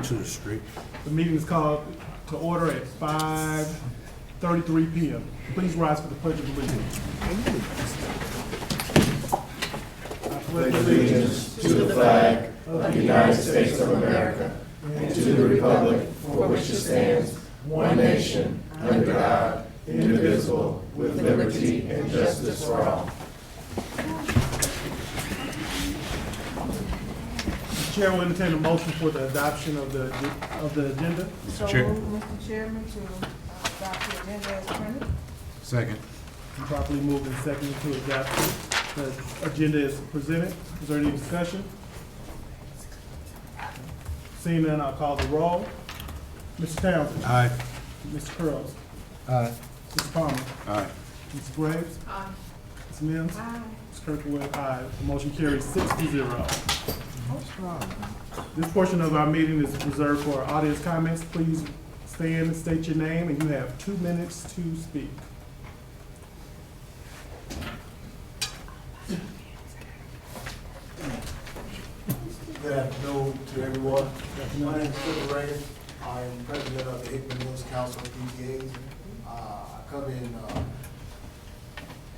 to the street. The meeting is called to order at 5:33 p.m. Please rise for the Pledge of Allegiance. I pledge Allegiance to the flag of the United States of America and to the republic for which it stands, one nation, under God, indivisible, with liberty and justice for all. The Chair will entertain a motion for the adoption of the agenda. Mr. Chair. Mr. Chairman, to adopt the agenda as printed. Second. Properly moved and seconded to adopt the agenda as presented. Is there any discussion? Seeing none, I'll call the roll. Mr. Townsend. Aye. Mr. Curls. Aye. Mr. Palmer. Aye. Mr. Graves. Aye. Ms. Mims. Aye. Ms. Kirkwood. Aye. The motion carries 6-0. This portion of our meeting is reserved for audience comments. Please stand and state your name, and you have 2 minutes to speak. Good afternoon to everyone. My name is Philip Reagan. I am president of the Hickman Mills Council of PTAs. I come in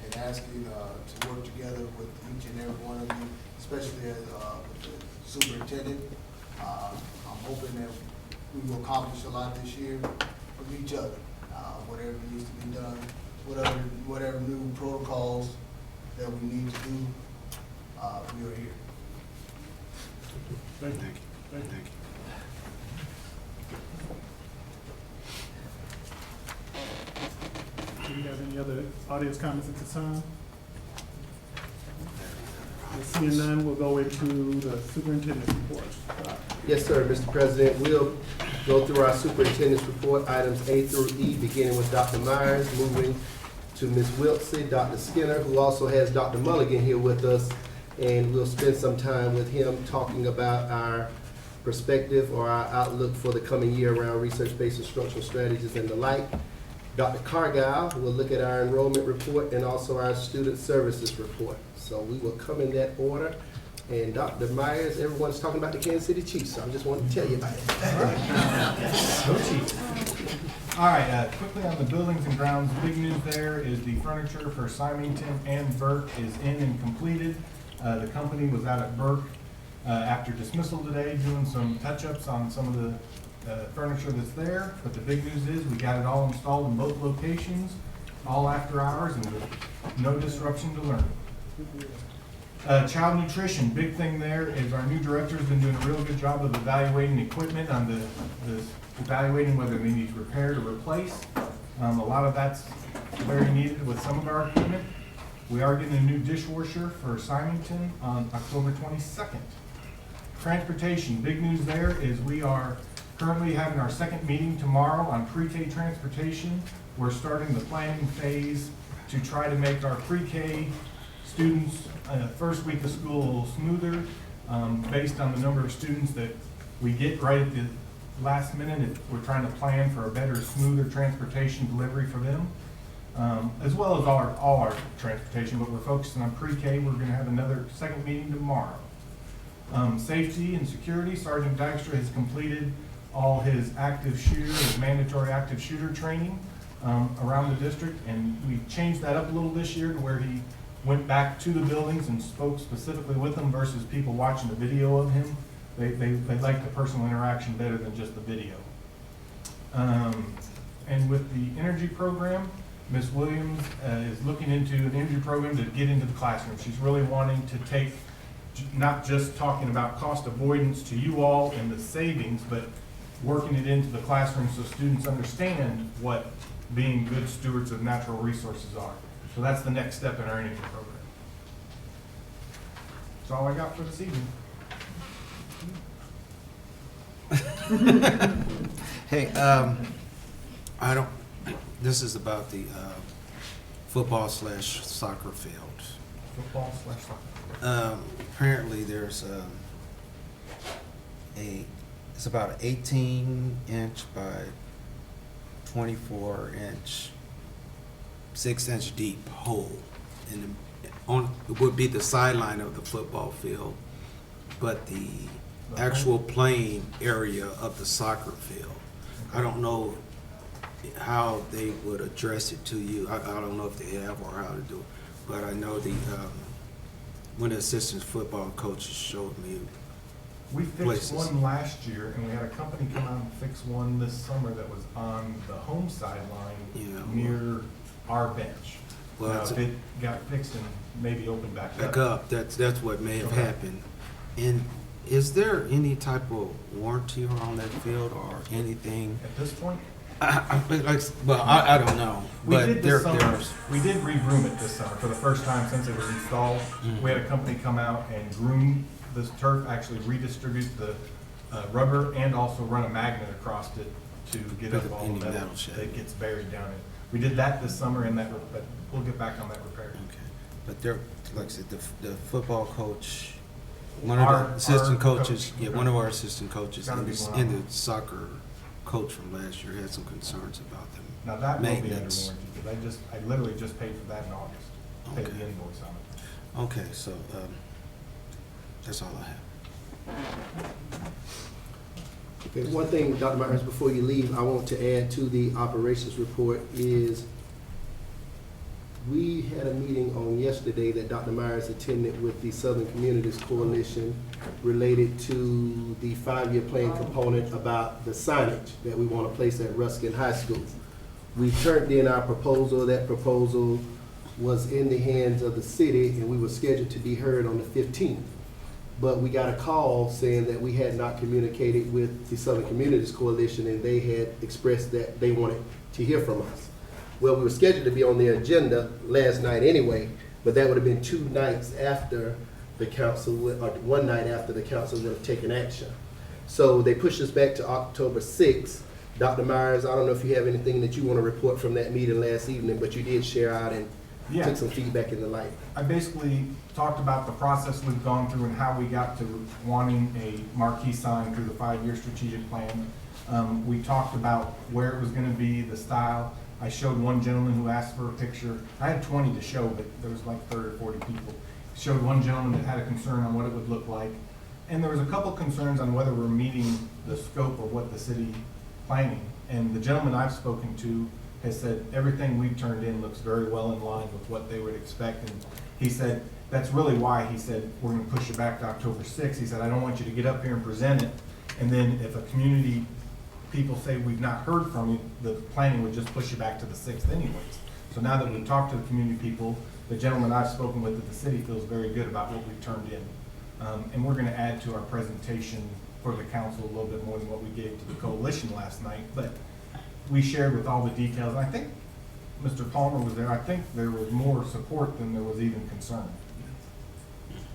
and ask you to work together with each and every one of you, especially as with the superintendent. I'm hoping that we will accomplish a lot this year from each other. Whatever needs to be done, whatever new protocols that we need to do, we are here. Thank you. Thank you. Do we have any other audience comments at this time? Seeing none, we'll go into the superintendent's report. Yes, sir, Mr. President. We'll go through our superintendent's report, items A through E, beginning with Dr. Myers, moving to Ms. Wiltsey, Dr. Skinner, who also has Dr. Mulligan here with us, and we'll spend some time with him talking about our perspective or our outlook for the coming year around research-based instructional strategies and the like. Dr. Cargile will look at our enrollment report and also our student services report. So we will come in that order. And Dr. Myers, everyone's talking about the Kansas City Chiefs, so I just wanted to tell you about it. Go Chiefs. All right, quickly on the buildings and grounds, big news there is the furniture for Symington and Burke is in and completed. The company was out at Burke after dismissal today doing some touch-ups on some of the furniture that's there. But the big news is we got it all installed in both locations, all after hours, and with no disruption to learning. Child nutrition, big thing there is our new director's been doing a real good job of evaluating equipment on the evaluating whether they need repaired or replaced. A lot of that's very needed with some of our equipment. We are getting a new dishwasher for Symington on October 22nd. Transportation, big news there is we are currently having our second meeting tomorrow on pre-K transportation. We're starting the planning phase to try to make our pre-K students first week of school a little smoother based on the number of students that we get right at the last minute. We're trying to plan for a better, smoother transportation delivery for them, as well as all our transportation, but we're focusing on pre-K. We're going to have another second meeting tomorrow. Safety and security, Sergeant Dykstra has completed all his mandatory active shooter training around the district, and we changed that up a little this year to where he went back to the buildings and spoke specifically with them versus people watching the video of him. They like the personal interaction better than just the video. And with the energy program, Ms. Williams is looking into an energy program to get into the classroom. She's really wanting to take, not just talking about cost avoidance to you all and the savings, but working it into the classroom so students understand what being good stewards of natural resources are. So that's the next step in our energy program. That's all I got for this evening. Hey, this is about the football/soccer field. Football/soccer. Apparently there's it's about an 18-inch by 24-inch, 6-inch deep hole in the, it would be the sideline of the football field, but the actual playing area of the soccer field. I don't know how they would address it to you. I don't know if they have or how to do it, but I know when the assistant football coaches showed me. We fixed Places. one last year, and we had a company come out and fix one this summer that was on the home sideline Yeah. near our bench. Well, Now, it's if it got fixed and maybe opened back back up. up, that's what may have Okay. happened. And is there any type of warranty on that field or anything? At this point, I don't know, we but did this summer, there's, we did re-groom it this summer for the first time since it was installed. Mhm. We had a company come out and groom this turf, actually redistribute the rubber and also run a magnet across it to get Pick up up all any the metal metal shade. that gets buried down in. We did that this summer and but we'll get back on that repair. okay. But there, like I said, the football coach, one Our- of the assistant our coaches, coach, one of our assistant coaches Gotta and be the, one and of them. the soccer coach from last year had some concerns about them. Now, that will be under Maintenance. warranty, because I literally just paid for that in August. Paid the Okay. invoice on it. Okay, so, that's all I have. Okay, one thing, Dr. Myers, before you leave, I want to add to the operations report is we had a meeting on yesterday that Dr. Myers attended with the Southern Communities Coalition related to the 5-year plan component about the signage that we want to place at Ruskin High School. We turned in our proposal. That proposal was in the hands of the city, and we were scheduled to be heard on the 15th. But we got a call saying that we had not communicated with the Southern Communities Coalition, and they had expressed that they wanted to hear from us. Well, we were scheduled to be on the agenda last night anyway, but that would have been 2 nights after the council, or 1 night after the council would have taken action. So they pushed us back to October 6th. Dr. Myers, I don't know if you have anything that you want to report from that meeting last evening, but you did share out and Yeah. took some feedback in the light. I basically talked about the process we've gone through and how we got to wanting a marquee sign through the 5-year strategic plan. We talked about where it was gonna be, the style. I showed one gentleman who asked for a picture. I had 20 to show, but there was like 30 or 40 people. Showed one gentleman that had a concern on what it would look like. And there was a couple concerns on whether we're meeting the scope of what the city planning. And the gentleman I've spoken to has said everything we've turned in looks very well in line with what they would expect. And he said, that's really why he said, we're gonna push it back to October 6th. He said, I don't want you to get up here and present it. And then if a community people say we've not heard from you, the planning would just push you back to the 6th anyways. So now that we've talked to the community people, the gentleman I've spoken with at the city feels very good about what we've turned in. And we're gonna add to our presentation for the council a little bit more than what we gave to the coalition last night. But we shared with all the details. I think Mr. Palmer was there. I think there was more support than there was even concern.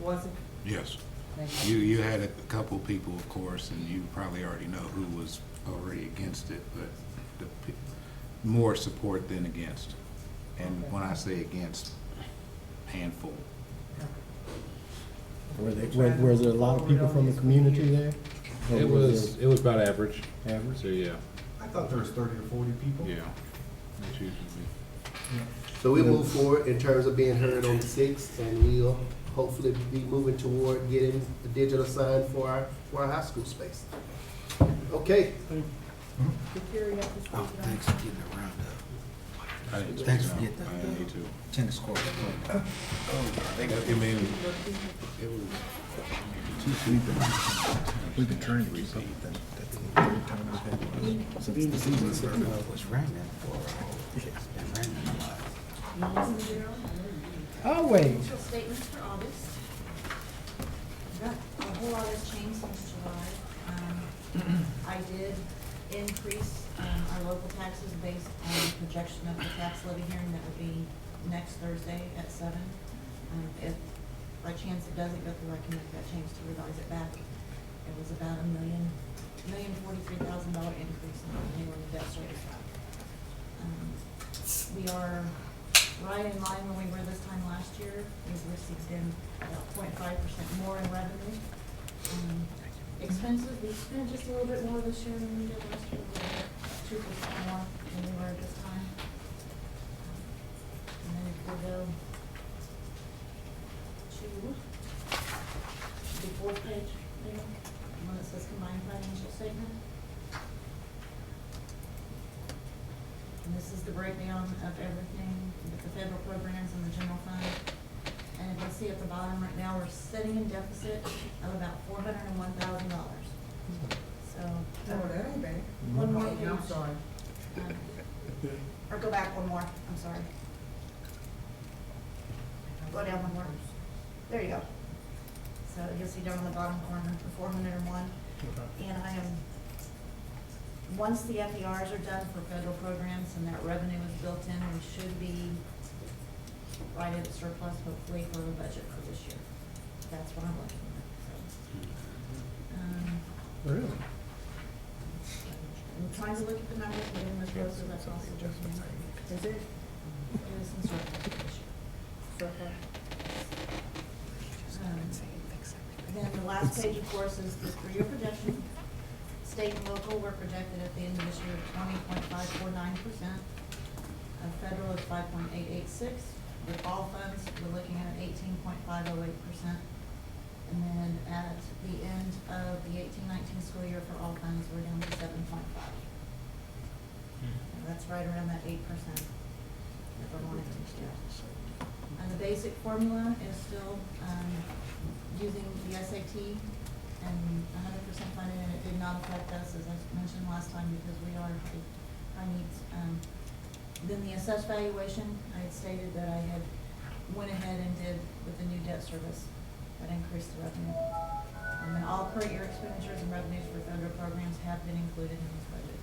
Was it? Yes. Thank You had a couple people, of course, and you probably already know who was already against it, but more support than against. And when I say against, handful. Was there a lot of people from the community there? Or It was about average. Average? So yeah, I thought there was 30 or 40 people. yeah. That's usually me. So we'll move forward in terms of being heard on the 6th, and we'll hopefully be moving toward getting a digital sign for our high school space. Okay, Oh, thanks for getting the roundup. I didn't Thanks speak for now. getting I that. didn't need to. Tennis court. I mean, it was. We've been trying to resolve that. Since the season started. Well, it was raining for, it's been raining a lot. I'll wait. Financial statements for August. Got a whole lot has changed since July. I did increase our local taxes based on the projection of the tax levy hearing that would be next Thursday at 7. If by chance it doesn't go through, I can make that change to revise it back. It was about $1,043,000 increase in the minimum debt service. We are right in line when we were this time last year. We've received in about 0.5% more in revenue. Expenses, we spent just a little bit more this year than we did last year. We're 2% more than we were at this time. And then if we go to the 4th page, there, says combined financial statement. And this is the breakdown of everything with the federal programs and the general fund. And if you see at the bottom right now, we're sitting in deficit of about $401,000. So. Oh, that ain't bad. One more I'm page. sorry. Or go back one more, I'm sorry. Go down one more. There you go. So you'll see down on the bottom corner, the 401. And I am, once the FERs are done for federal programs and that revenue is built in, we should be right at surplus hopefully for the budget for this year. That's what I'm looking at, so. Really? I'm trying to look at the numbers, getting as close as possible. Is it? It is in surplus this year. Then the last page, of course, is the three-year projection. State and local, we're projected at the end of this year 20.549%. Federal is 5.886. With all funds, we're looking at 18.508%. And then at the end of the 18-19 school year for all funds, we're down to 7.5. That's right around that 8% that we're wanting to do. And the basic formula is still using the SAT and 100% funded, and it did not affect us, as I mentioned last time, because we are high needs. Then the assessed valuation, I had stated that I had went ahead and did with the new debt service that increased the revenue. And then all current year expenditures and revenues for federal programs have been included in this budget.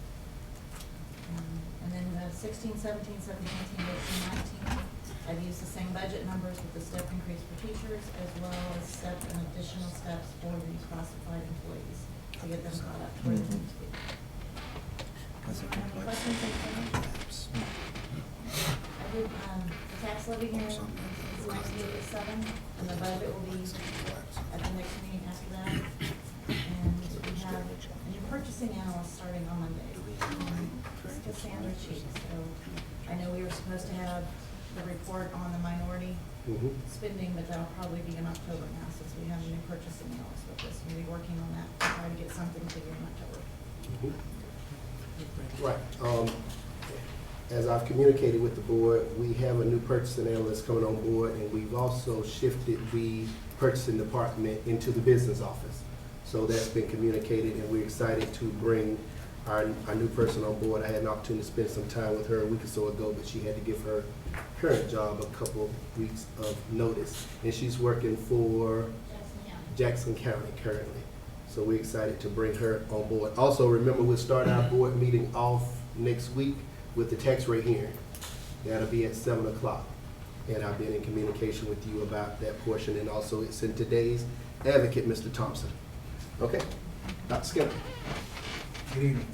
And then the 16, 17, 17, 18, 18, 19, I've used the same budget numbers with the step increase for teachers as well as step and additional steps for the classified employees to get them caught up to where they need to be. Any questions? I did, the tax levy here is 1987, and the budget will be at the next meeting after that. And we have a new purchasing analyst starting on Monday. Cassandra Cheek. So I know we were supposed to have the report on the minority spending, but that'll probably be in October now, since we have a new purchasing analyst with us. We'll be working on that to try to get something to you in October. Right. As I've communicated with the board, we have a new purchasing analyst coming on board, and we've also shifted the purchasing department into the business office. So that's been communicated, and we're excited to bring our new person on board. I had an opportunity to spend some time with her a week or so ago, but she had to give her current job a couple weeks of notice. And she's working for Jackson County currently. So we're excited to bring her on board. Also, remember, we'll start our board meeting off next week with the tax rate hearing. That'll be at 7 o'clock. And I've been in communication with you about that portion, and also it's in today's advocate, Mr. Thompson. Okay, Dr. Skinner. Good evening.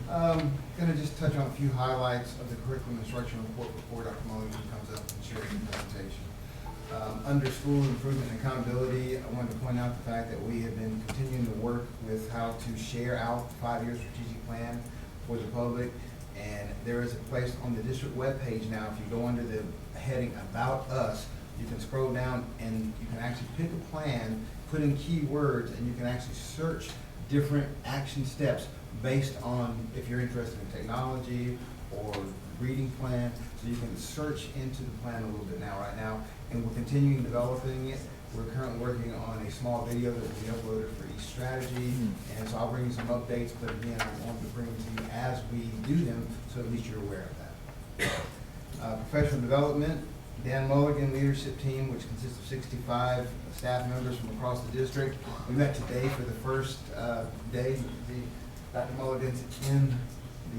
Gonna just touch on a few highlights of the curriculum instruction report before Dr. Mulligan comes up and shares the presentation. Under school improvement and accountability, I wanted to point out the fact that we have been continuing to work with how to share out the 5-year strategic plan for the public. And there is a place on the district webpage now, if you go under the heading About Us, you can scroll down and you can actually pick a plan, put in keywords, and you can actually search different action steps based on if you're interested in technology or reading plan. So you can search into the plan a little bit now, right now, and we're continuing developing it. We're currently working on a small video that will be uploaded for each strategy, and so I'll bring you some updates, but again, I wanted to bring them to you as we do them, so at least you're aware of that. Professional development, Dan Mulligan leadership team, which consists of 65 staff members from across the district. We met today for the first day. Dr. Mulligan's in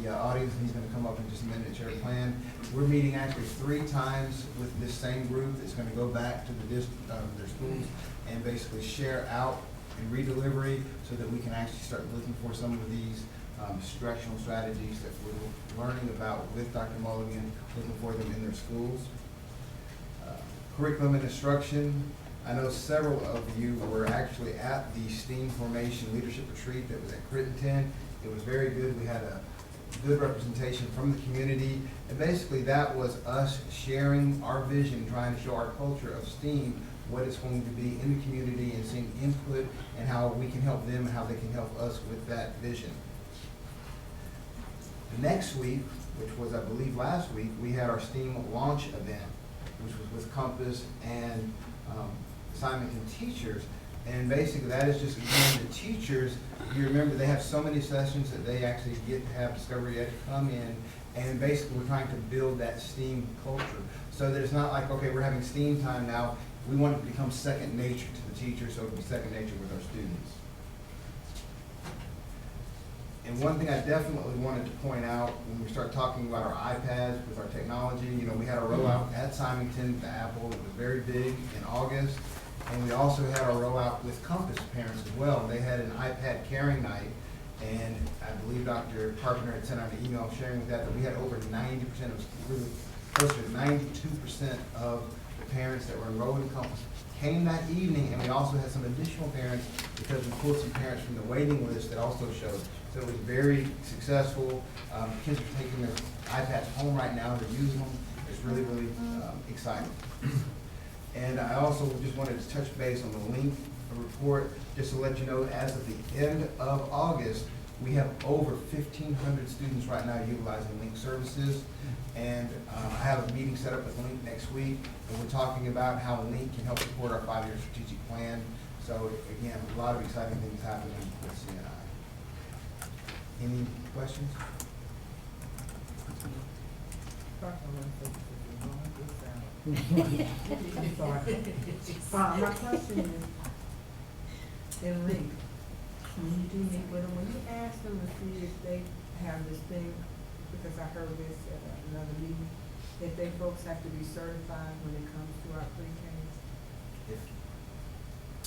the audience, and he's going to come up in just a minute and share a plan. We're meeting actually 3 times with this same group. It's going to go back to the their schools and basically share out and redelivery so that we can actually start looking for some of these instructional strategies that we're learning about with Dr. Mulligan, looking for them in their schools. Curriculum and instruction. I know several of you were actually at the STEAM Formation Leadership Retreat that was at Crittenton. It was very good. We had a good representation from the community, and basically that was us sharing our vision, trying to show our culture of STEAM what it's going to be in the community and seeing input and how we can help them and how they can help us with that vision. Next week, which was, I believe, last week, we had our STEAM launch event, which was with Compass and Simonton teachers. And basically, that is just, again, the teachers, you remember, they have so many sessions that they actually get to have Discovery Ed come in, and basically, we're trying to build that STEAM culture. So that it's not like, okay, we're having STEAM time now, we want it to become second nature to the teachers, so it'll be second nature with our students. And one thing I definitely wanted to point out when we start talking about our iPads with our technology, you know, we had a rollout at Simonton, the Apple, it was very big in August. And we also had our rollout with Compass parents as well. They had an iPad caring night, and I believe Dr. Carpenter had sent out an email sharing with that we had over 90%, it was really close to 92% of the parents that were enrolled in Compass came that evening, and we also had some additional parents because we pulled some parents from the waiting list that also showed. So it was very successful. Kids are taking their iPads home right now, they're using them. It's really, really exciting. And I also just wanted to touch base on the LINK report, just to let you know, as of the end of August, we have over 1,500 students right now utilizing LINK services. And I have a meeting set up with LINK next week, and we're talking about how LINK can help support our 5-year strategic plan. So again, a lot of exciting things happening with CNI. Any questions? My question is, in Link, when you do meet with them, when you ask them to see if they have this thing, because I heard this at another meeting, that they folks have to be certified when it comes to our pre-Ks.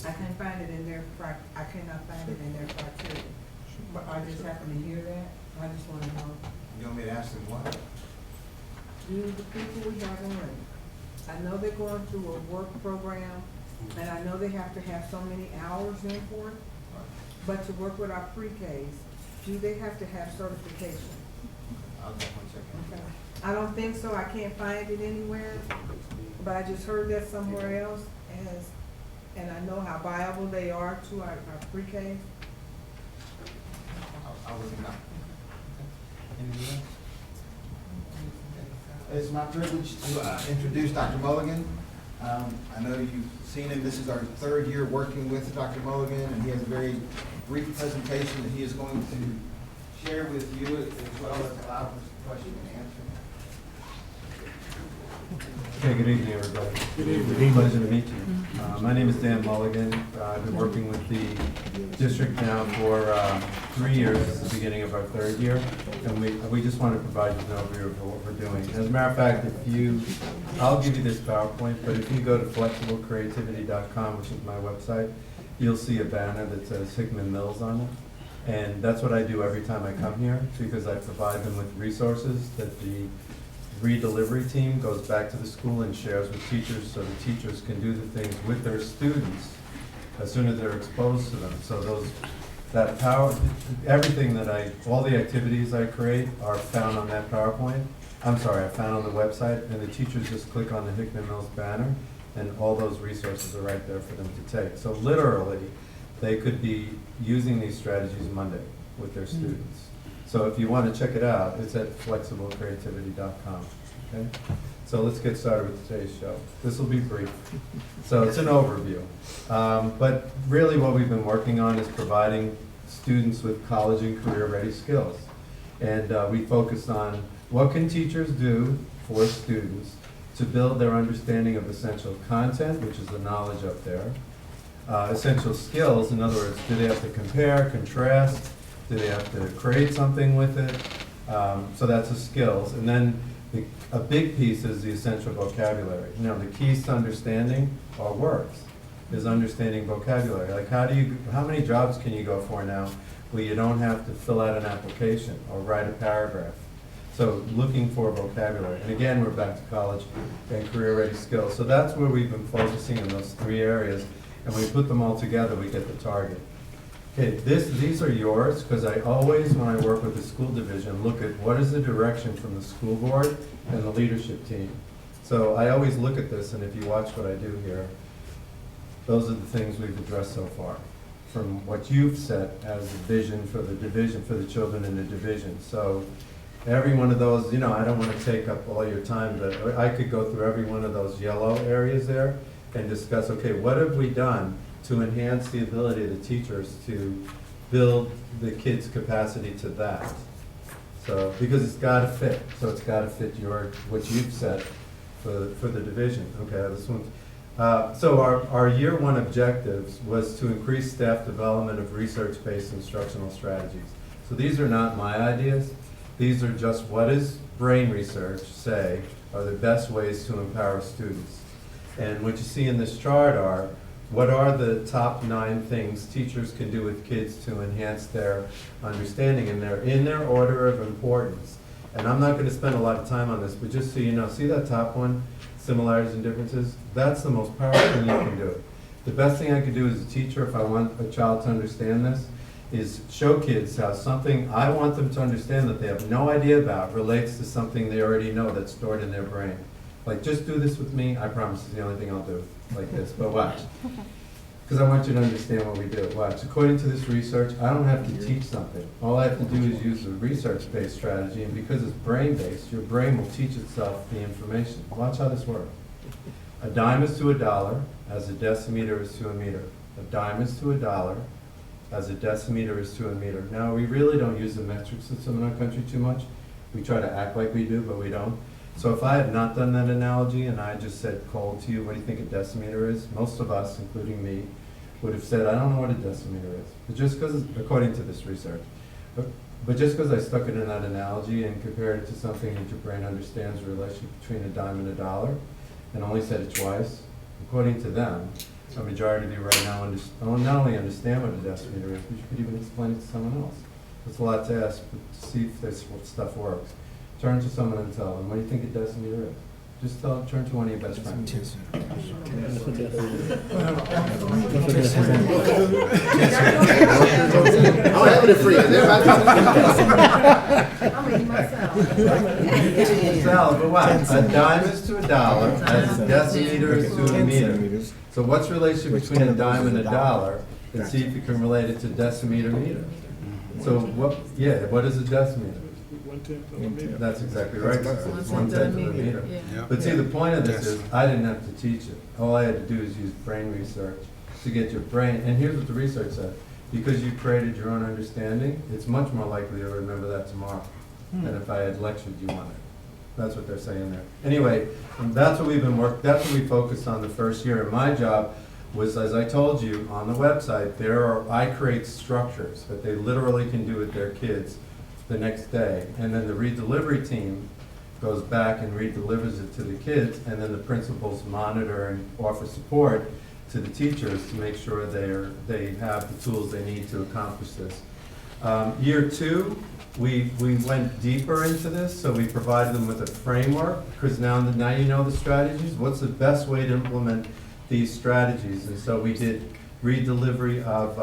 I can't find it in their, I cannot find it in their criteria. But I just happen to hear that, I just wanna know, You want me to ask them what? do the people we have on, I know they're going through a work program, and I know they have to have so many hours in for it, but to work with our pre-Ks, do they have to have certification? I'll just 1 second. Okay. I don't think so, I can't find it anywhere, but I just heard that somewhere else, and I know how viable they are to our pre-Ks. I'll look it up. Anything else? It's my privilege to introduce Dr. Mulligan. I know you've seen him. This is our 3rd year working with Dr. Mulligan, and he has a very brief presentation that he is going to share with you as well as allow for question and answer. Okay, good evening, everybody. Good evening. Pleasure to meet you. My name is Dan Mulligan. I've been working with the district now for 3 years. It's the beginning of our 3rd year, and we just want to provide you an overview of what we're doing. As a matter of fact, I'll give you this PowerPoint, but if you go to flexiblecreativity.com, which is my website, you'll see a banner that says Hickman Mills on it. And that's what I do every time I come here, because I provide them with resources that the redelivery team goes back to the school and shares with teachers, so the teachers can do the things with their students as soon as they're exposed to them. So that power, everything all the activities I create are found on that PowerPoint. I'm sorry, I found on the website, and the teachers just click on the Hickman Mills banner, and all those resources are right there for them to take. So literally, they could be using these strategies Monday with their students. So if you want to check it out, it's at flexiblecreativity.com, okay? So let's get started with today's show. This will be brief. So it's an overview. But really what we've been working on is providing students with college and career-ready skills. And we focused on what can teachers do for students to build their understanding of essential content, which is the knowledge up there. Essential skills, in other words, do they have to compare, contrast? Do they have to create something with it? So that's the skills. And then a big piece is the essential vocabulary. The keys to understanding are words, is understanding vocabulary. Like how many jobs can you go for now where you don't have to fill out an application or write a paragraph? So looking for vocabulary. And again, we're back to college and career-ready skills. So that's where we've been focusing in those 3 areas. And when we put them all together, we get the target. Okay, these are yours, because I always, when I work with the school division, look at what is the direction from the school board and the leadership team. So I always look at this, and if you watch what I do here, Those are the things we've addressed so far, from what you've set as the vision for the division, for the children in the division. So every one of those, you know, I don't want to take up all your time, but I could go through every one of those yellow areas there and discuss, okay, what have we done to enhance the ability of the teachers to build the kids' capacity to that? So, because it's gotta fit, so it's gotta fit what you've set for the division. Okay, this one. So our year one objectives was to increase staff development of research-based instructional strategies. So these are not my ideas. These are just what does brain research say are the best ways to empower students. And what you see in this chart are, what are the top 9 things teachers can do with kids to enhance their understanding, and they're in their order of importance. And I'm not going to spend a lot of time on this, but just so you know, see that top one, similarities and differences? That's the most powerful thing you can do. The best thing I could do as a teacher, if I want a child to understand this, is show kids how something I want them to understand that they have no idea about relates to something they already know that's stored in their brain. Like, just do this with me, I promise it's the only thing I'll do, like this, but watch. Because I want you to understand what we do. Watch, according to this research, I don't have to teach something. All I have to do is use a research-based strategy, and because it's brain-based, your brain will teach itself the information. Watch how this works. A dime is to $1, as a decimeter is to a meter. A dime is to $1, as a decimeter is to a meter. Now, we really don't use the metric system in our country too much. We try to act like we do, but we don't. So if I had not done that analogy and I just said cold to you, what do you think a decimeter is? Most of us, including me, would have said, I don't know what a decimeter is. But just because, according to this research, but just because I stuck it in that analogy and compared it to something that your brain understands, the relationship between a dime and $1, and only said it twice, according to them, a majority of you right now not only understand what a decimeter is, but you could even explain it to someone else. It's a lot to ask, but to see if this stuff works. Turn to someone and tell them, what do you think a decimeter is? Just turn to one of your best friends. I'm having it free. I'm eating myself. Salad, but what? A dime is to $1, as a decimeter is to a meter. So what's the relationship between a dime and $1? And see if you can relate it to decimeter meter. So what is a decimeter? That's exactly right. It's 1/10 of a meter. Yeah. But see, the point of this is, I didn't have to teach it. All I had to do is use brain research to get your brain, and here's what the research said. Because you created your own understanding, it's much more likely you'll remember that tomorrow than if I had lectured you on it. That's what they're saying there. Anyway, that's what that's what we focused on the first year. And my job was, as I told you, on the website, I create structures that they literally can do with their kids the next day. And then the redelivery team goes back and redelivers it to the kids, and then the principals monitor and offer support to the teachers to make sure they have the tools they need to accomplish this. Year 2, we went deeper into this, so we provided them with a framework, because now you know the strategies. What's the best way to implement these strategies? And so we did redelivery of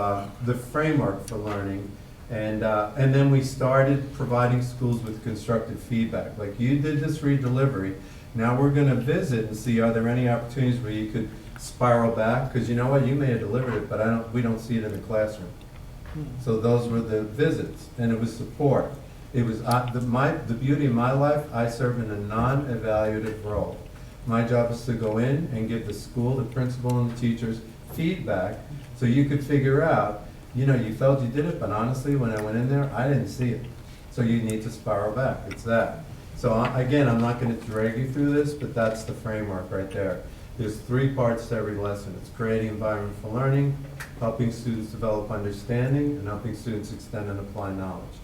the framework for learning, and then we started providing schools with constructive feedback. Like, you did this redelivery, now we're going to visit and see, are there any opportunities where you could spiral back? Because you know what, you may have delivered it, but we don't see it in the classroom. So those were the visits, and it was support. It was the beauty of my life, I serve in a non-evaluative role. My job is to go in and give the school, the principal, and the teachers feedback, so you could figure out, you know, you felt you did it, but honestly, when I went in there, I didn't see it. So you need to spiral back, it's that. So again, I'm not gonna drag you through this, but that's the framework right there. There's 3 parts to every lesson. It's creating environment for learning, helping students develop understanding, and helping students extend and apply knowledge.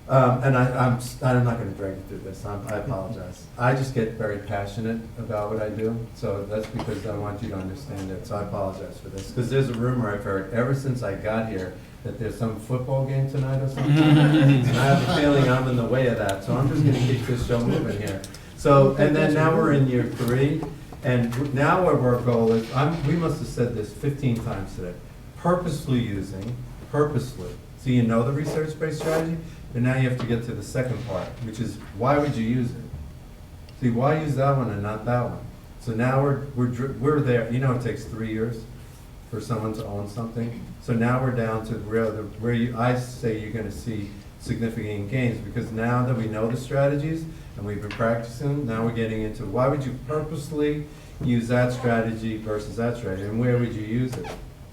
And I'm not going to drag you through this. I apologize. I just get very passionate about what I do, so that's because I want you to understand it. So I apologize for this, because there's a rumor I've heard ever since I got here that there's some football game tonight or something. And I have a feeling I'm in the way of that, so I'm just going to keep this show moving here. So, and then now we're in year 3. And now our goal is, we must have said this 15 times today, purposely. So you know the research-based strategy, and now you have to get to the second part, which is, why would you use it? See, why use that one and not that one? So now we're there, you know, it takes 3 years for someone to own something. So now we're down to I say you're gonna see significant gains, because now that we know the strategies and we've been practicing them, now we're getting into why would you purposely use that strategy versus that strategy, and where would you use it?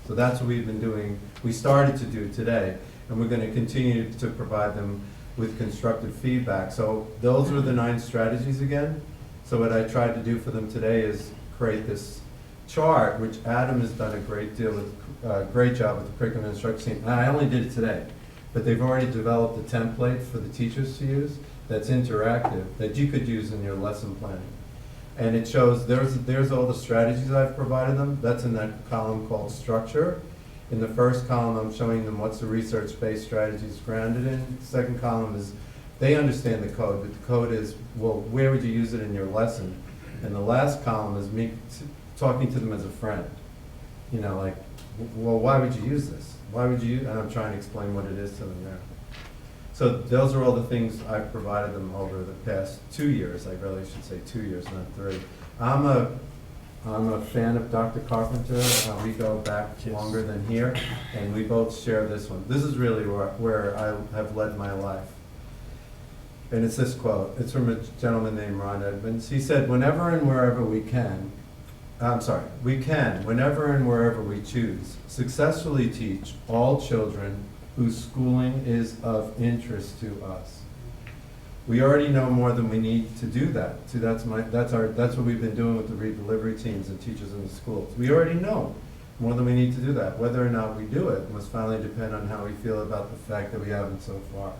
So that's what we've been doing, we started to do today, and we're gonna continue to provide them with constructive feedback. So those were the 9 strategies again. So what I tried to do for them today is create this chart, which Adam has done a great job with the curriculum instruction team. And I only did it today, but they've already developed a template for the teachers to use that's interactive, that you could use in your lesson planning. And it shows, there's all the strategies I've provided them. That's in that column called structure. In the first column, I'm showing them what's the research-based strategies grounded in. The second column is, they understand the code, but the code is, well, where would you use it in your lesson? And the last column is me talking to them as a friend. You know, like, well, why would you use this? Why would you, and I'm trying to explain what it is to them there. So those are all the things I've provided them over the past 2 years. I really should say 2 years, not 3. I'm a fan of Dr. Carpenter. We go back longer than here, and we both share this one. This is really where I have led my life. And it's this quote. It's from a gentleman named Ron Edmonds. He said, whenever and wherever we can, whenever and wherever we choose, successfully teach all children whose schooling is of interest to us. We already know more than we need to do that. See, that's what we've been doing with the re-delivery teams and teachers in the schools. We already know more than we need to do that. Whether or not we do it must finally depend on how we feel about the fact that we haven't so far.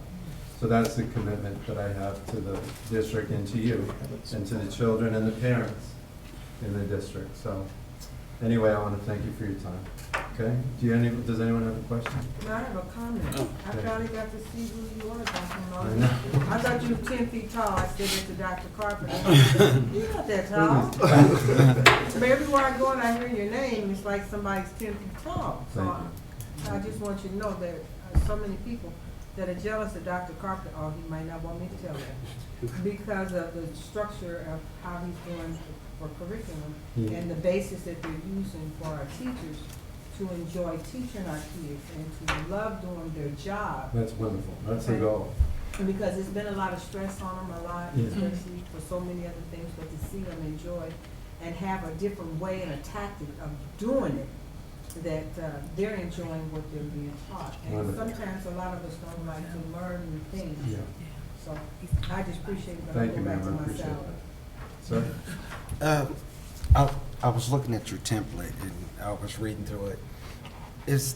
So that's the commitment that I have to the district and to you, and to the children and the parents in the district. So anyway, I want to thank you for your time. Okay? Does anyone have a question? No, I have a comment. I finally got to see who you are, Dr. I Mullen. know. I thought you were 10 feet tall. I said that to Dr. Carpenter. You're not that tall. But everywhere I go and I hear your name, it's like somebody's 10 feet tall. So I just want you to know that so many people that are jealous of Dr. Carpenter, or he might not want me to tell that, because of the structure of how he's doing for curriculum and the basis that they're using for our teachers to enjoy teaching our kids and to love doing their job. That's wonderful. That's the goal. And because it's been a lot of stress on them, especially for so many other things, but to see them enjoy and have a different way and a tactic of doing it, that they're enjoying what they're being taught. And Wonderful. sometimes a lot of us don't like to learn new things. Yeah. So I just appreciate it, but I'll Thank go you, back ma'am. to I my appreciate salad. that. Sir? I was looking at your template and I was reading through it. Is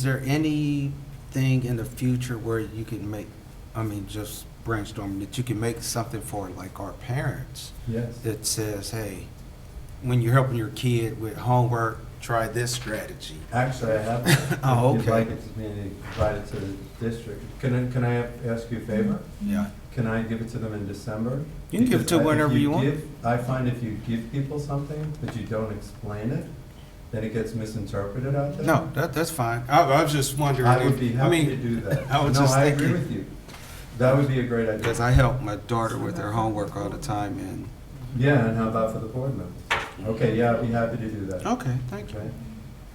there anything in the future where you can make, just brainstorming, that you can make something for like our parents Yes. that says, hey, when you're helping your kid with homework, try this strategy? Actually, I have that. Oh, If you'd okay. like it to be provided to the district. Can I ask you a favor? Yeah. Can I give it to them in December? You can give it to Because whenever if you want. I find if you give people something, but you don't explain it, then it gets misinterpreted out there. No, that's fine. I was just wondering. I would be if- happy to do that. I was No, just I agree thinking, with you. That would be a great idea. because I help my daughter with her homework all the time, and Yeah, and how about for the board members? Okay, yeah, I'd be happy to do that. okay, thank you. Okay.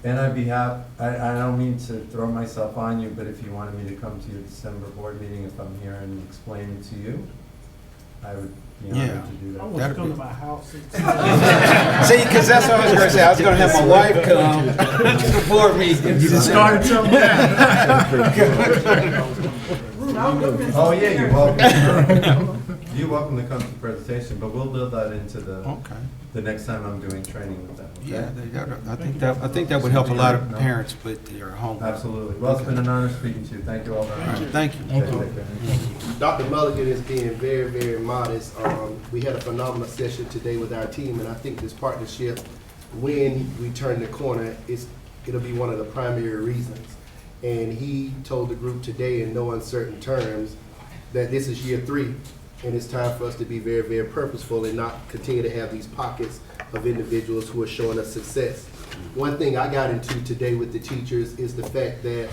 And I'd be happy, I don't mean to throw myself on you, but if you wanted me to come to your December board meeting, if I'm here and explain it to you, I would be Yeah. honored to do I that. want you That'd to come be- to my house. See, because that's what I was going to say. I was going to have my wife come to the board meeting. You just started something now. Oh, yeah, you're welcome. You're welcome to come to the presentation, but we'll build that into Okay. the next time I'm doing training with them, okay? Yeah, I think that would help a lot of parents with their homework. Absolutely. Well, it's been an honor speaking to you. Thank you all very All much. right, thank you. Okay, take care. Dr. Mulligan is being very, very modest. We had a phenomenal session today with our team, and I think this partnership, when we turn the corner, it'll be one of the primary reasons. And he told the group today in no uncertain terms that this is year 3, and it's time for us to be very, very purposeful and not continue to have these pockets of individuals who are showing us success. One thing I got into today with the teachers is the fact that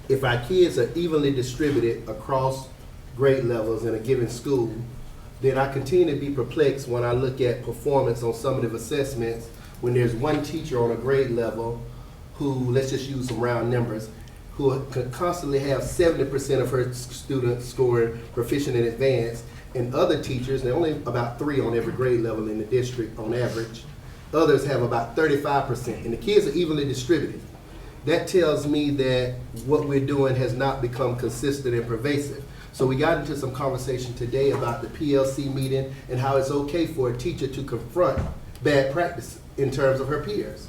if our kids are evenly distributed across grade levels in a given school, then I continue to be perplexed when I look at performance on summative assessments when there's one teacher on a grade level who, let's just use some round numbers, who could constantly have 70% of her students scoring proficient in advanced, and other teachers, there are only about 3 on every grade level in the district on average, others have about 35%, and the kids are evenly distributed. That tells me that what we're doing has not become consistent and pervasive. So we got into some conversation today about the PLC meeting and how it's okay for a teacher to confront bad practice in terms of her peers,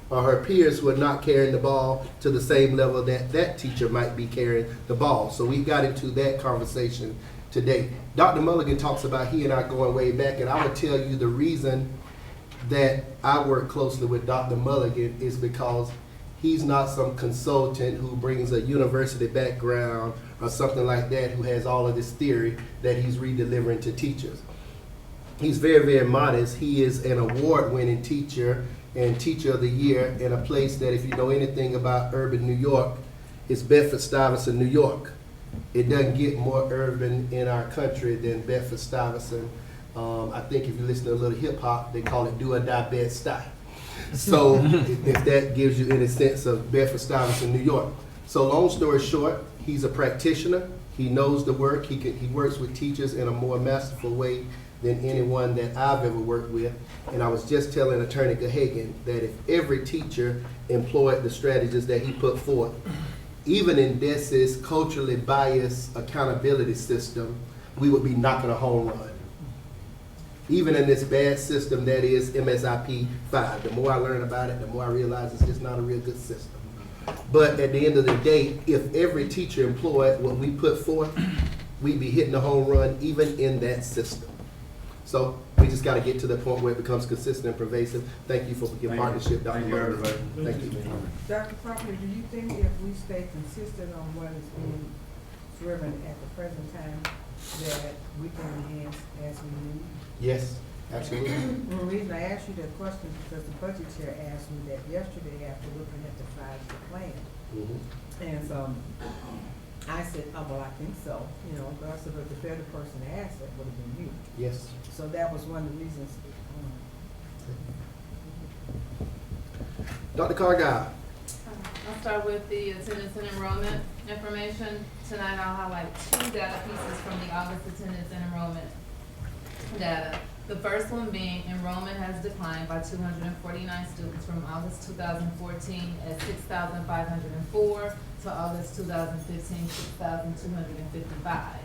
or her peers who are not carrying the ball to the same level that that teacher might be carrying the ball. So we got into that conversation today. Dr. Mulligan talks about he and I going way back, and I would tell you the reason that I work closely with Dr. Mulligan is because he's not some consultant who brings a university background or something like that, who has all of this theory that he's redelivering to teachers. He's very, very modest. He is an award-winning teacher and Teacher of the Year in a place that, if you know anything about urban New York, is Bedford-Stuyvesant, New York. It doesn't get more urban in our country than Bedford-Stuyvesant. I think if you listen to a little hip-hop, they call it Do or Die Bed-Stuy. So if that gives you any sense of Bedford-Stuyvesant, New York. So long story short, he's a practitioner. He knows the work. He works with teachers in a more masterful way than anyone that I've ever worked with. And I was just telling Attorney Gahagan that if every teacher employed the strategies that he put forth, even in DES's culturally biased accountability system, we would be knocking a home run. Even in this bad system that is MSIP 5. The more I learn about it, the more I realize it's just not a real good system. But at the end of the day, if every teacher employed what we put forth, we'd be hitting a home run even in that system. So we just got to get to the point where it becomes consistent and pervasive. Thank you for your partnership, Dr. Thank you, everybody. Thank you. Dr. Crawford, do you think if we stay consistent on what is being driven at the present time, that we can enhance as we move? Yes, absolutely. The reason I asked you that question is because the budget chair asked me that yesterday after looking at the 5-year plan. And so I said, oh, well, I think so. You know, but I said, but the better person to ask that would have been you. Yes. So that was one of the reasons. Dr. Cargile. I'll start with the attendance and enrollment information. Tonight I'll highlight 2 data pieces from the August attendance and enrollment data. The first one being enrollment has declined by 249 students from August 2014 at 6,504 to August 2015, 6,255.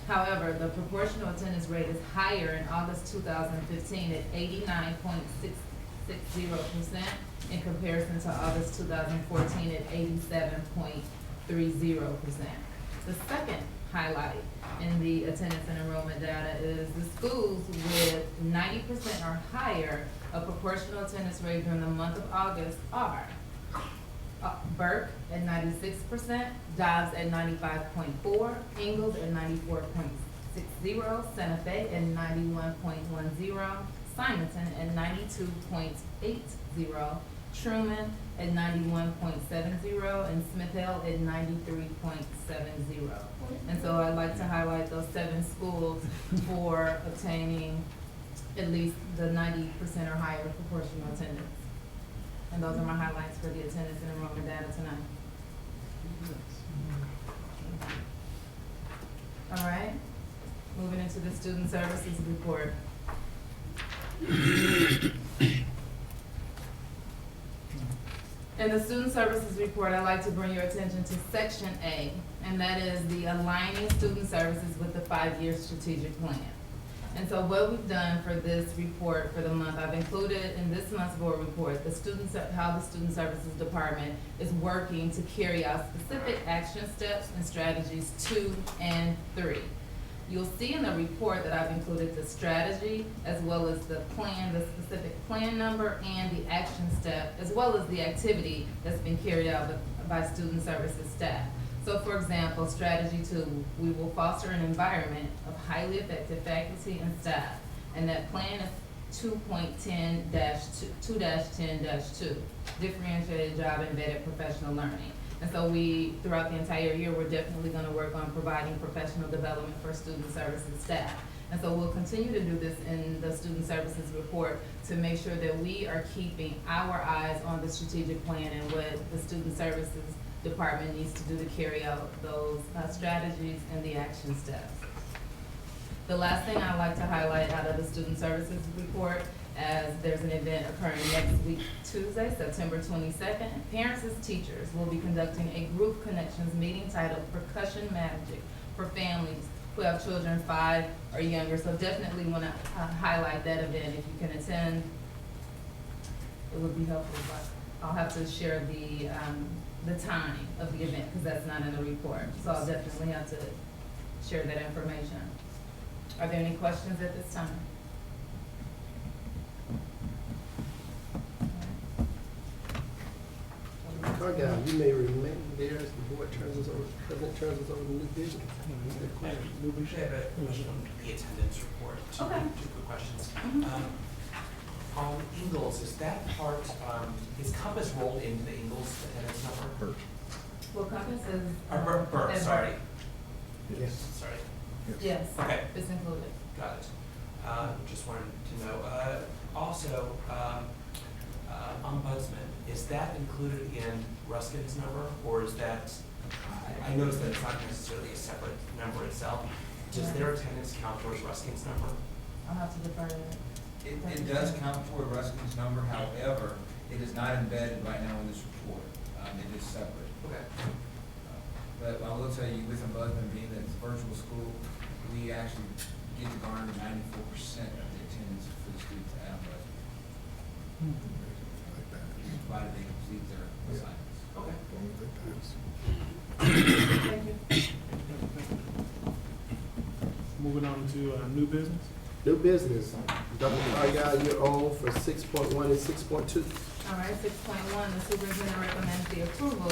However, the proportional attendance rate is higher in August 2015 at 89.660% in comparison to August 2014 at 87.30%. The second highlight in the attendance and enrollment data is the schools with 90% or higher of proportional attendance rate during the month of August are Burke at 96%, Dobbs at 95.4%, Ingalls at 94.60%, Santa Fe at 91.10%, Simonton at 92.80%, Truman at 91.70%, and Smith Hill at 93.70%. And so I'd like to highlight those 7 schools for obtaining at least the 90% or higher proportional attendance. And those are my highlights for the attendance and enrollment data tonight. All right, moving into the student services report. In the student services report, I'd like to bring your attention to Section A, and that is the aligning student services with the 5-year strategic plan. And so what we've done for this report for the month, I've included in this month's board report how the Student Services Department is working to carry out specific action steps and strategies 2 and 3. You'll see in the report that I've included the strategy as well as the plan, the specific plan number, and the action step, as well as the activity that's been carried out by student services staff. So for example, strategy 2, we will foster an environment of highly effective faculty and staff. And that plan is 2.10-2, differentiated job embedded professional learning. And so throughout the entire year, we're definitely gonna work on providing professional development for student services staff. And so we'll continue to do this in the student services report to make sure that we are keeping our eyes on the strategic plan and what the student services department needs to do to carry out those strategies and the action steps. The last thing I'd like to highlight out of the student services report, as there's an event occurring next week, Tuesday, September 22nd. Parents as teachers will be conducting a group connections meeting titled Percussion Magic for families who have children 5 or younger. So definitely want to highlight that event. If you can attend, it would be helpful. But I'll have to share the time of the event because that's not in the report. So I'll definitely have to share that information. Are there any questions at this time? Cargill, you may remain there as the board president turns us over to new business. We should have a question on the attendance report. Okay. Two quick questions. Mhm. On Ingalls, is that part, is Compass rolled into the Ingalls attendance number? Well, Compass is. Burke, is- sorry. Yes. Sorry. Yes. Okay. It's included. Got it. Just wanted to know. Also, ombudsman, is that included in Ruskin's number, or is that, I noticed that it's not necessarily a separate number itself. Does their attendance count towards Ruskin's number? I'll have to defer to that. It does count toward Ruskin's number, however, it is not embedded right now in this report. It is separate. Okay. But I will tell you, with Ombudsman being that it's a virtual school, we actually get to garner 94% of the attendance for the students at Ombudsman, provided they complete their assignments. Okay. Thank you. Moving on to new business. New business. Dr. Cargill, you're on for 6.1 and 6.2. All right, 6.1, the superintendent recommends the approval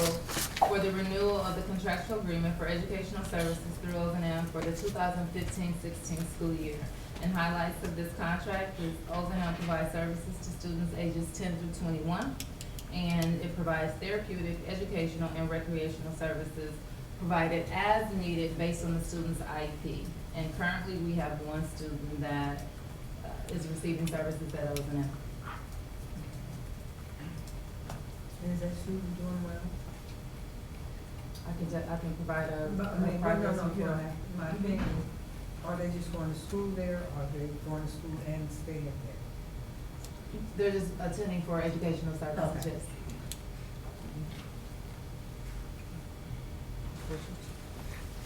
for the renewal of the contractual agreement for educational services through O&M for the 2015-16 school year. And highlights of this contract is O&M provides services to students ages 10 through 21, and it provides therapeutic, educational, and recreational services provided as needed based on the student's IEP. And currently, we have one student that is receiving services at O&M. Is that student doing well? I can provide a No, progress you don't report. have, my thing, are they just going to school there, or are they going to school and staying there? They're just attending for educational services, Okay. yes.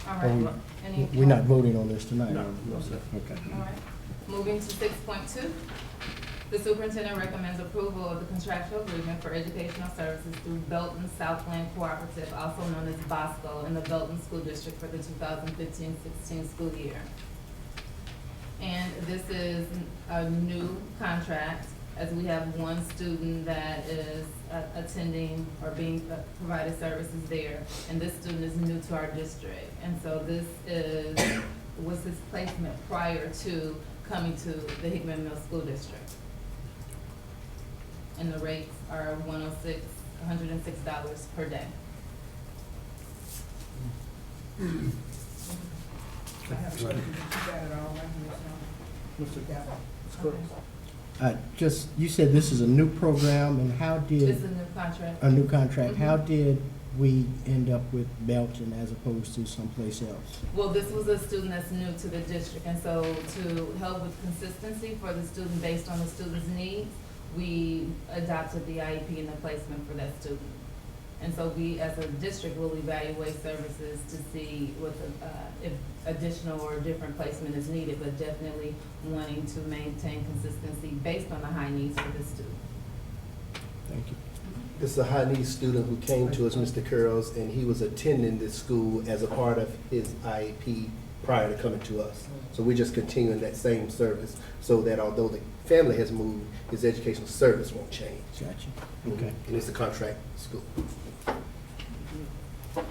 All Are we- right, any? We're not voting on this tonight. No. No, sir. Okay. All right, moving to 6.2. The superintendent recommends approval of the contractual agreement for educational services through Belton Southland Cooperative, also known as Bosco, in the Belton School District for the 2015-16 school year. And this is a new contract, as we have one student that is attending or being provided services there, and this student is new to our district. And so this was his placement prior to coming to the Hickman Mill School District. And the rates are $106 per day. I have a question, you got it all right here, so. Mr. Got it. Scruggs. Just, you said this is a new program, and how did, It's a new contract. a new contract, how Mhm. did we end up with Belton as opposed to someplace else? Well, this was a student that's new to the district, and so to help with consistency for the student based on the student's needs, we adopted the IEP and the placement for that student. And so we, as a district, will evaluate services to see what the, if additional or different placement is needed, but definitely wanting to maintain consistency based on the high needs for the student. Thank you. This is a high-need student who came to us, Mr. Curls, and he was attending this school as a part of his IEP prior to coming to us. So we're just continuing that same service, so that although the family has moved, his educational service won't change. Gotcha. Okay. And it's a contract school. For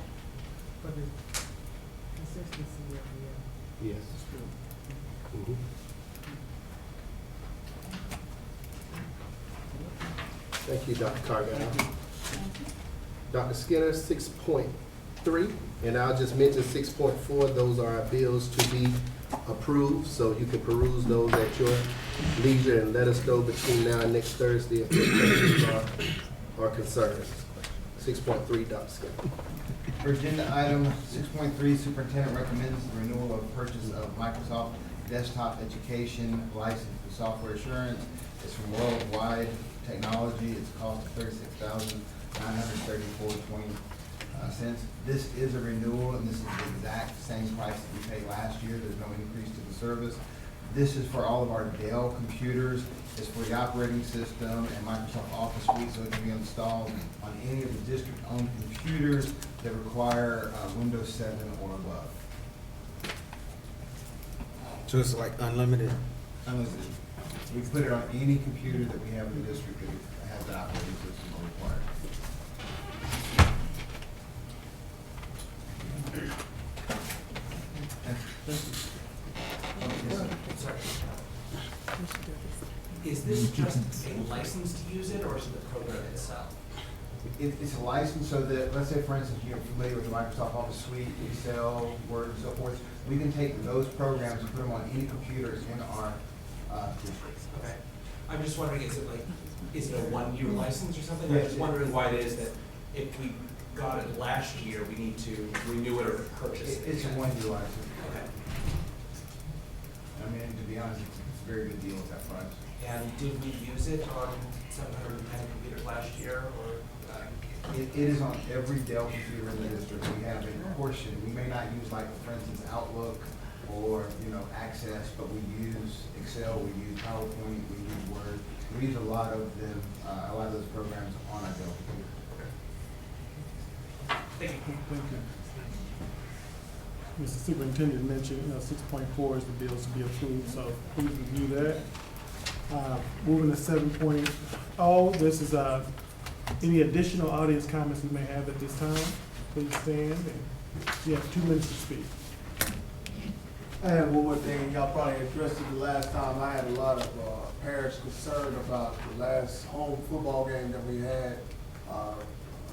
the consistency of the, Yes. Mhm. Thank you, Dr. Cargill. Dr. Skinner, 6.3, and I'll just mention 6.4, those are our bills to be approved, so you can peruse those at your leisure and let us know between now and next Thursday if your questions are concerns. 6.3, Dr. Skinner. For agenda item 6.3, superintendent recommends the renewal of purchase of Microsoft Desktop Education license for software assurance. It's from Worldwide Technology. It's a cost of $36,934.20. This is a renewal, and this is the exact same price that we paid last year. There's no increase to the service. This is for all of our Dell computers. It's for the operating system and Microsoft Office Suite, so it can be installed on any of the district-owned computers that require Windows 7 or above. So it's like unlimited? Unlimited. We put it on any computer that we have in the district that has that operating system required. Sorry. Is this just a license to use it, or is it the program itself? It's a license so that, let's say for instance, you're familiar with the Microsoft Office Suite, Excel, Word, and so forth. We can take those programs and put them on any computers in our district. Okay. I'm just wondering, is it a one-year license or something? I'm Yes, just wondering why it is that if we got it last year, we need to renew it or purchase it. It's a one-year license. Okay. I mean, to be honest, it's a very good deal at that price. And did we use it on 710 computers last year, or? It is on every Dell computer in the district. We have a portion. We may not use, like, for instance, Outlook or, Access, but we use Excel, we use PowerPoint, we use Word. We use a lot of them, a lot of those programs on our Dell computer. Thank you. Thank you. Mr. Superintendent mentioned, 6.4 is the bills to be approved, so please review that. Moving to 7.0, this is any additional audience comments we may have at this time. Please stand, and you have 2 minutes to speak. I have one more thing, y'all probably addressed it the last time. I had a lot of parents concerned about the last home football game that we had,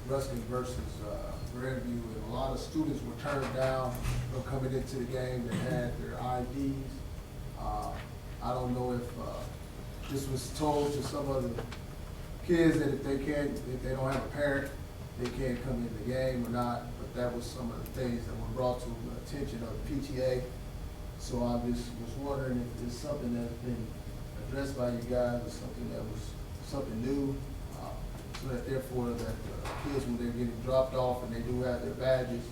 Ruskin versus Grandview, and a lot of students were turned down from coming into the game that had their IDs. I don't know if this was told to some of the kids that if they don't have a parent, they can't come in the game or not, but that was some of the things that were brought to the attention of the PTA. So I just was wondering if it's something that's been addressed by you guys, or something that was something new, so that therefore that the kids, when they're getting dropped off and they do have their badges,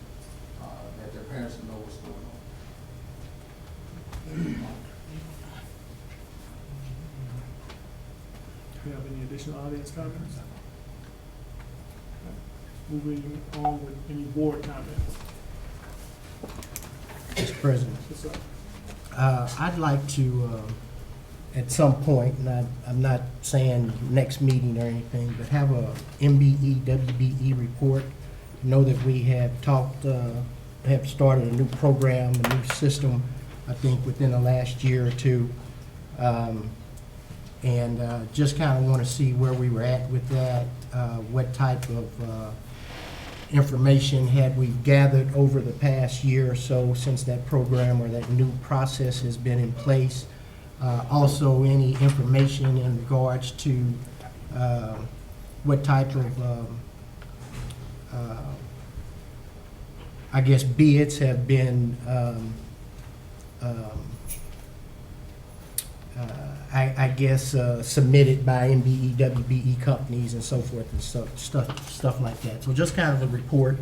that their parents will know what's going on. Do you have any additional audience comments? Moving on with any board comments. Mr. President, Yes, sir. I'd like to, at some point, and I'm not saying next meeting or anything, but have a MBE, WBE report. Know that we have have started a new program, a new system, I think, within the last year or two. And just kind of want to see where we were at with that, what type of information had we gathered over the past year or so since that program or that new process has been in place. Also, any information in regards to what type of, I guess, bids have been I guess submitted by MBE, WBE companies and so forth and stuff like that. So just kind of a report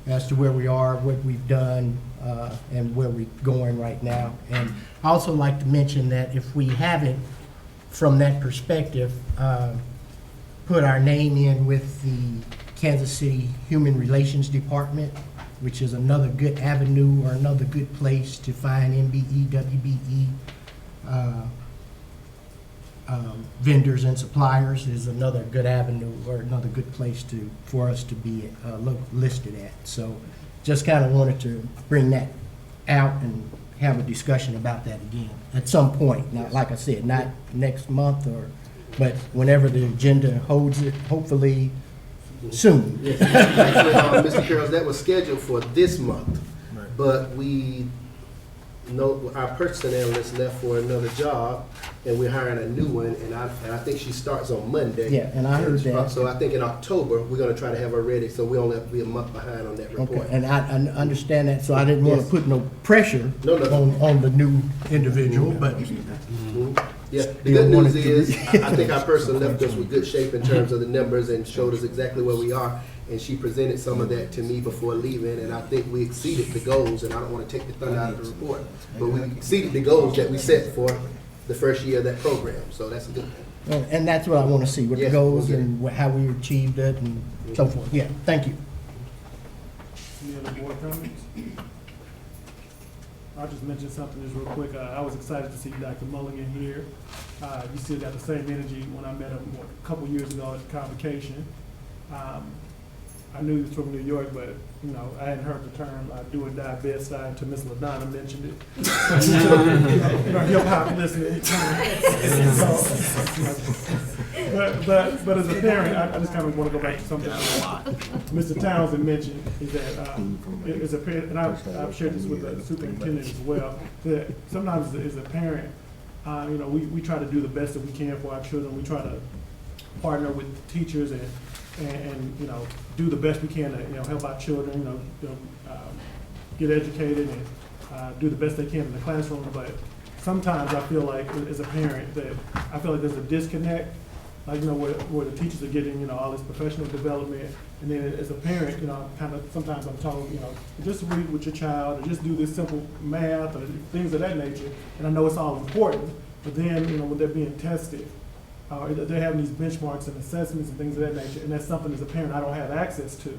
as to where we are, what we've done, and where we're going right now. And I also like to mention that if we haven't, from that perspective, put our name in with the Kansas City Human Relations Department, which is another good avenue or another good place to find MBE, WBE vendors and suppliers, is another good avenue or another good place for us to be listed at. So just kind of wanted to bring that out and have a discussion about that again at some point. Not, like I said, not next month, but whenever the agenda holds it. Hopefully soon. Yes, actually, Mr. Carroll, that was scheduled for this month, Right. but we know our purchasing analyst left for another job, and we're hiring a new one, and I think she starts on Monday. Yeah, and I heard that. So I think in October, we're gonna try to have her ready, so we only have to be a month behind on that Okay, report. and I understand that, so I didn't want to Yes. put no pressure No, no. on the new individual, but Mhm. Yeah, the Still good news wanted to is, be- I think our person left us with good shape in terms of the numbers and showed us exactly where we are. And she presented some of that to me before leaving, and I think we exceeded the goals, and I don't want to take the thunder out of the report, but we exceeded the goals that we set for the first year of that program, so that's a good thing. and that's what I want to see, what the Yes, goals we'll get it. and how we achieved it and so forth. Yeah, thank you. Any other board comments? I'll just mention something just real quick. I was excited to see Dr. Mulligan here. You still got the same energy when I met him a couple years ago at convocation. I knew he was from New York, but, you know, I hadn't heard the term do or die bedside until Ms. LaDonna mentioned it. You know, hip-hop listening. But as a parent, I just kind of want to go back to something Mr. Townsend mentioned, is that, as a parent, and I've shared this with the superintendent as well, that sometimes as a parent, you know, we try to do the best that we can for our children. We try to partner with teachers and you know, do the best we can to, you know, help our children, you know, get educated and do the best they can in the classroom. But sometimes I feel like, as a parent, that I feel like there's a disconnect, like, you know, where the teachers are getting, you know, all this professional development, and then as a parent, you know, kind of sometimes I'm told, you know, just read with your child, or just do this simple math, or things of that nature. And I know it's all important, but then, you know, when they're being tested, they're having these benchmarks and assessments and things of that nature, and that's something as a parent I don't have access to.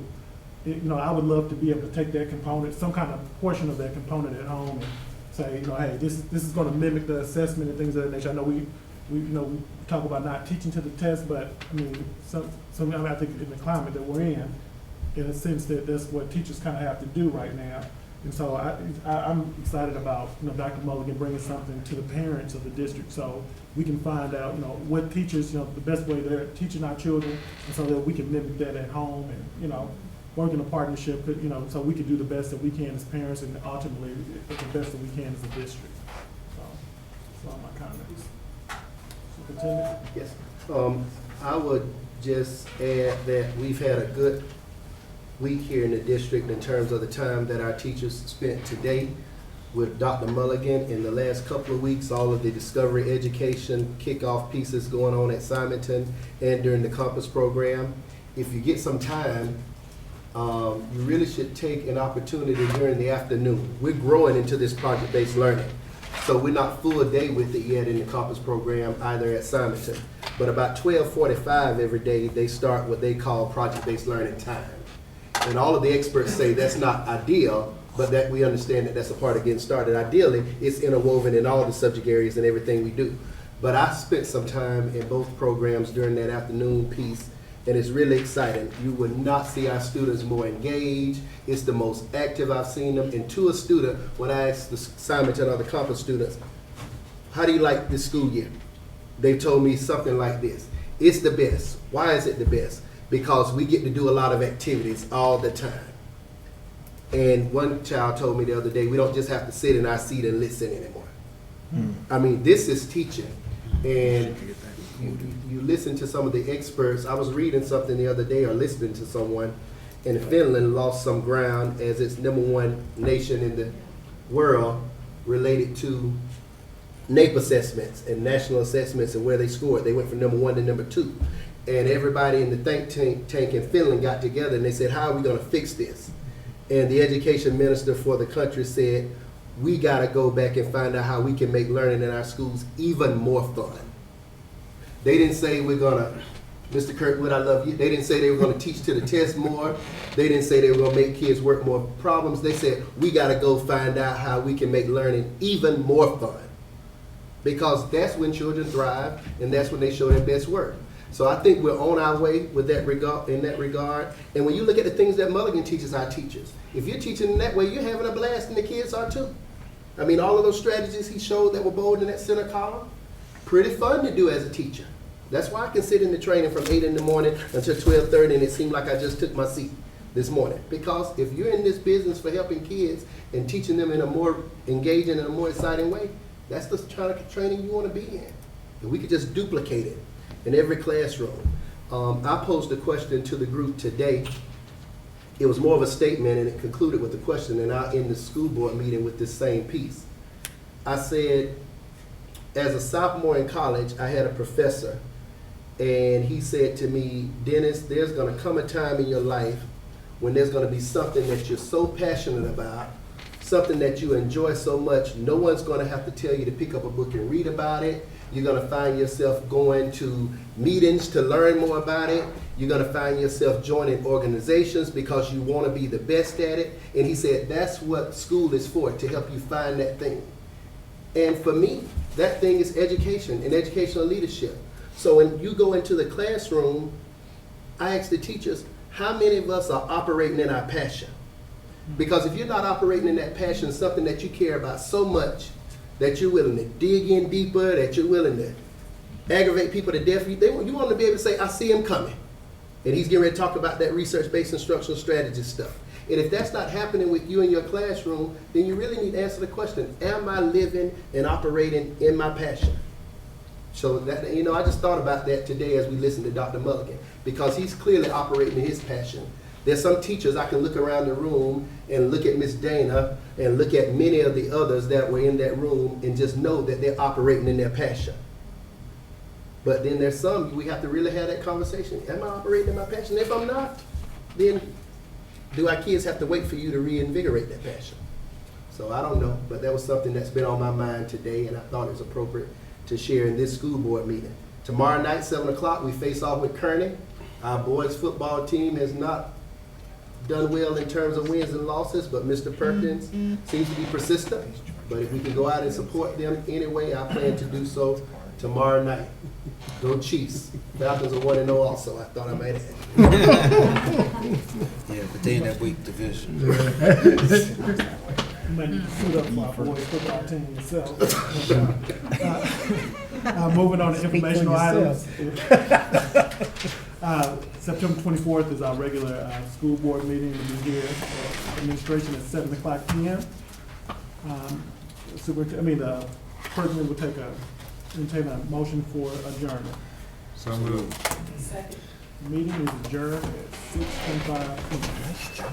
You know, I would love to be able to take that component, some kind of portion of that component at home, and say, you know, hey, this is going to mimic the assessment and things of that nature. I know we you know, we talk about not teaching to the test, but I mean, I think in the climate that we're in a sense that that's what teachers kind of have to do right now. And so I'm excited about, you know, Dr. Mulligan bringing something to the parents of the district, so we can find out, you know, what teachers, you know, the best way they're teaching our children, and so that we can mimic that at home, and, you know, work in a partnership, you know, so we can do the best that we can as parents, and ultimately the best that we can as a district. So that's all my comments. Superintendent? Yes. I would just add that we've had a good week here in the district in terms of the time that our teachers spent today with Dr. Mulligan. In the last couple of weeks, all of the discovery education kickoff pieces going on at Simonton and during the Compass program. If you get some time, you really should take an opportunity during the afternoon. We're growing into this project-based learning. So we're not full day with it yet in the Compass program either at Simonton. But about 12:45 every day, they start what they call project-based learning time. And all of the experts say that's not ideal, but that we understand that that's a part of getting started. Ideally, it's interwoven in all the subject areas and everything we do. But I spent some time in both programs during that afternoon piece, and it's really exciting. You would not see our students more engaged. It's the most active I've seen them. And to a student, when I asked the Simonton or the Compass students, how do you like this school year? They told me something like this: it's the best. Why is it the best? Because we get to do a lot of activities all the time. And one child told me the other day, we don't just have to sit in our seat and listen anymore. I mean, this is teaching. And you listen to some of the experts. I was reading something the other day, or listening to someone, and Finland lost some ground as its #1 nation in the world related to NAEP assessments and national assessments and where they scored. They went from #1 to #2. And everybody in the think tank in Finland got together and they said, how are we going to fix this? And the education minister for the country said, we got to go back and find out how we can make learning in our schools even more fun. They didn't say we're going to, Mr. Kirkwood, I love you. They didn't say they were going to teach to the test more. They didn't say they were going to make kids work more problems. They said, we got to go find out how we can make learning even more fun. Because that's when children thrive and that's when they show their best work. So I think we're on our way with that in that regard. And when you look at the things that Mulligan teaches our teachers, if you're teaching in that way, you're having a blast and the kids are too. I mean, all of those strategies he showed that were bold in that center column, pretty fun to do as a teacher. That's why I can sit in the training from 8 in the morning until 12:30, and it seemed like I just took my seat this morning. Because if you're in this business for helping kids and teaching them in a more engaging and a more exciting way, that's the kind of training you want to be in. And we could just duplicate it in every classroom. I posed a question to the group today. It was more of a statement, and it concluded with a question, and I end the school board meeting with this same piece. I said, as a sophomore in college, I had a professor, and he said to me, Dennis, there's going to come a time in your life when there's going to be something that you're so passionate about, something that you enjoy so much, no one's going to have to tell you to pick up a book and read about it. You're going to find yourself going to meetings to learn more about it. You're going to find yourself joining organizations because you want to be the best at it. And he said, that's what school is for, to help you find that thing. And for me, that thing is education and educational leadership. So when you go into the classroom, I ask the teachers, how many of us are operating in our passion? Because if you're not operating in that passion, something that you care about so much, that you're willing to dig in deeper, that you're willing to aggravate people to death, you want to be able to say, I see him coming. And he's getting ready to talk about that research-based instructional strategy stuff. And if that's not happening with you in your classroom, then you really need to answer the question, am I living and operating in my passion? So that, I just thought about that today as we listened to Dr. Mulligan, because he's clearly operating in his passion. There's some teachers I can look around the room and look at Miss Dana and look at many of the others that were in that room and just know that they're operating in their passion. But then there's some, we have to really have that conversation. Am I operating in my passion? If I'm not, then do our kids have to wait for you to reinvigorate that passion? So I don't know, but that was something that's been on my mind today, and I thought it was appropriate to share in this school board meeting. Tomorrow night, 7 o'clock, we face off with Kearney. Our boys football team has not done well in terms of wins and losses, but Mr. Perkins seems to be persistent. But if we can go out and support them anyway, I plan to do so tomorrow night. Go Chiefs. Falcons are 1-0 also, I thought I might add. Yeah, but they in that weak division. You might need to suit up for our boys football team yourself. Moving on to informational items. September 24th is our regular school board meeting. We'll be here at administration at 7 o'clock p.m. The president will entertain a motion for adjournment. So moved. Meeting is adjourned at 6:25 p.m.